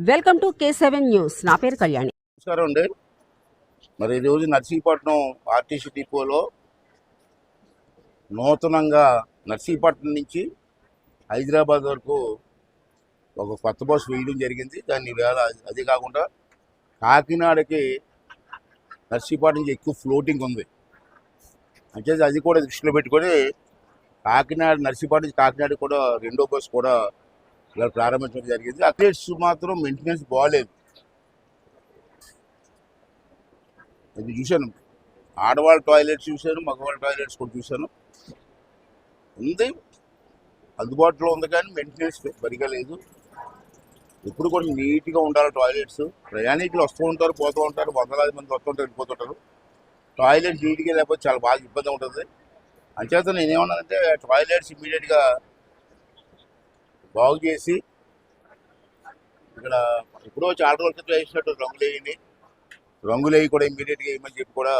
Welcome to K7 news. నా పేరు కళ్యాణి. నమస్కారం అండి. మరి ఈరోజు నర్సీపట్నం ఆర్టీసీ డిపోలో నూతనంగా నర్సీపట్నం నుంచి హైదరాబాద్ వరకు ఒక కొత్త బస్సు వేయడం జరిగింది. దాన్ని వేళ అది కాకుండా కాకినాడకి నర్సీపట్నం నుంచి ఎక్కువ ఫ్లోటింగ్ ఉంది. అంటే అది కూడా దృష్టిలో పెట్టుకొని కాకినాడ నర్సీపట్నం నుంచి కాకినాడ కూడా రెండో బస్సు కూడా ఇలా ప్రారంభించడం జరిగింది. అప్డేట్స్ మాత్రం మెయింటెనెన్స్ బాగాలేదు. అది చూశాను, ఆడవాళ్ళ టాయిలెట్స్ చూశాను, మగవాళ్ళ టాయిలెట్స్ కూడా చూశాను. ఉంది, అందుబాటులో ఉంది, కానీ మెయింటెనెన్స్ సరిగా లేదు. ఎప్పుడు కూడా నీట్గా ఉండాలి టాయిలెట్స్. ప్రయాణికులు వస్తూ ఉంటారు, పోతూ ఉంటారు, వందలాది మంది వస్తుంటారు, వెళ్ళిపోతుంటారు. టాయిలెట్స్ నీట్గా లేకపోతే చాలా బాగా ఇబ్బంది ఉంటుంది. అంచేత నేనేమన్నానంటే టాయిలెట్స్ ఇమ్మీడియట్గా బాగు చేసి ఇక్కడ ఎప్పుడో చాలా రోజుల క్రితం వేసినట్టు రంగులేయి కూడా ఇమ్మీడియట్గా వేయమని చెప్పి కూడా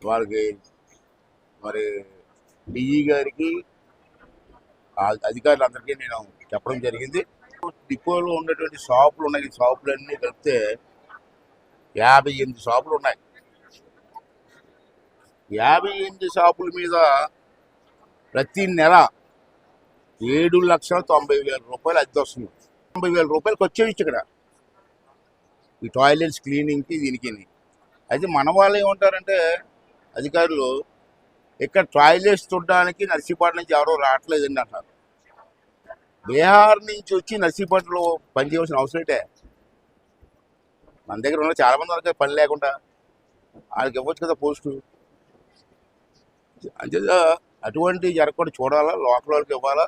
వాళ్ళకి మరి డిఈ గారికి అధికారులందరికీ నేను చెప్పడం జరిగింది. డిపోలో ఉన్నటువంటి షాపులు ఉన్నాయి, ఈ షాపులన్నీ కలిపితే 58 షాపులు ఉన్నాయి. 58 షాపుల మీద ప్రతి నెల 7,90,000 రూపాయలు అద్దె వస్తుంది. 90,000 రూపాయలకి వచ్చేయచ్చు ఇక్కడ ఈ టాయిలెట్స్ క్లీనింగ్కి, దీనికి. అయితే మన వాళ్ళు ఏమంటారంటే అధికారులు, ఇక్కడ టాయిలెట్స్ చూడడానికి నర్సీపట్నం నుంచి ఎవరో రావట్లేదండి అంటారు. బీహార్ నుంచి వచ్చి నర్సీపట్నంలో పనిచేయవలసిన అవసరం ఏంటే? మన దగ్గర ఉన్న చాలామంది వాళ్ళకి పని లేకుండా వాళ్ళకి ఇవ్వచ్చు కదా పోస్టు. అంతే, అటువంటి జరగకుండా చూడాలా, లోకల్ వాళ్ళకి ఇవ్వాలా.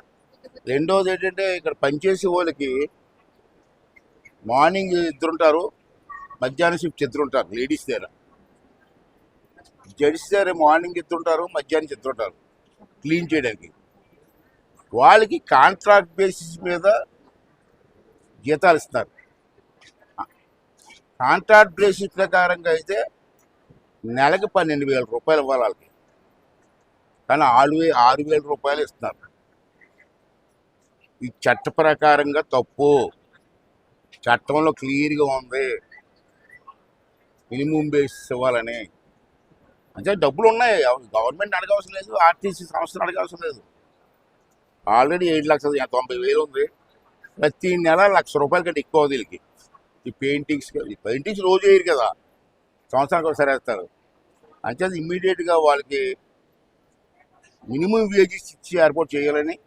రెండోది ఏంటంటే ఇక్కడ పనిచేసే వాళ్ళకి మార్నింగ్ ఇద్దరుంటారు, మధ్యాహ్నం షిఫ్ట్ ఇద్దరుంటారు. లేడీస్ దగ్గర, జెంట్స్ దగ్గర మార్నింగ్ ఇద్దరుంటారు, మధ్యాహ్నం ఇద్దరుంటారు క్లీన్ చేయడానికి. వాళ్ళకి కాంట్రాక్ట్ బేసిస్ మీద జీతాలు ఇస్తున్నారు. కాంట్రాక్ట్ బేసిస్ ప్రకారంగా అయితే నెలకి 12,000 రూపాయలు ఇవ్వాలి వాళ్ళకి, కానీ 6,000 రూపాయలు ఇస్తున్నారు. ఈ చట్ట ప్రకారంగా తప్పు. చట్టంలో క్లియర్గా ఉంది మినిమం బేసిస్ ఇవ్వాలని. అంటే డబ్బులు ఉన్నాయి, గవర్నమెంట్ అడగవలసిన లేదు, ఆర్టీసీ సంస్థలు అడగవలసిన లేదు. ఆల్రెడీ 7,90,000 ఉంది. ప్రతి నెల 1,00,000 రూపాయల కంటే ఎక్కువ వీళ్ళకి. ఈ పెయింటింగ్స్ రోజు వేయరు కదా, సంవత్సరానికి ఒకసారి వేస్తారు. అంటే ఇమ్మీడియట్గా వాళ్ళకి మినిమం వేజెస్ ఇచ్చి ఏర్పాటు చేయాలని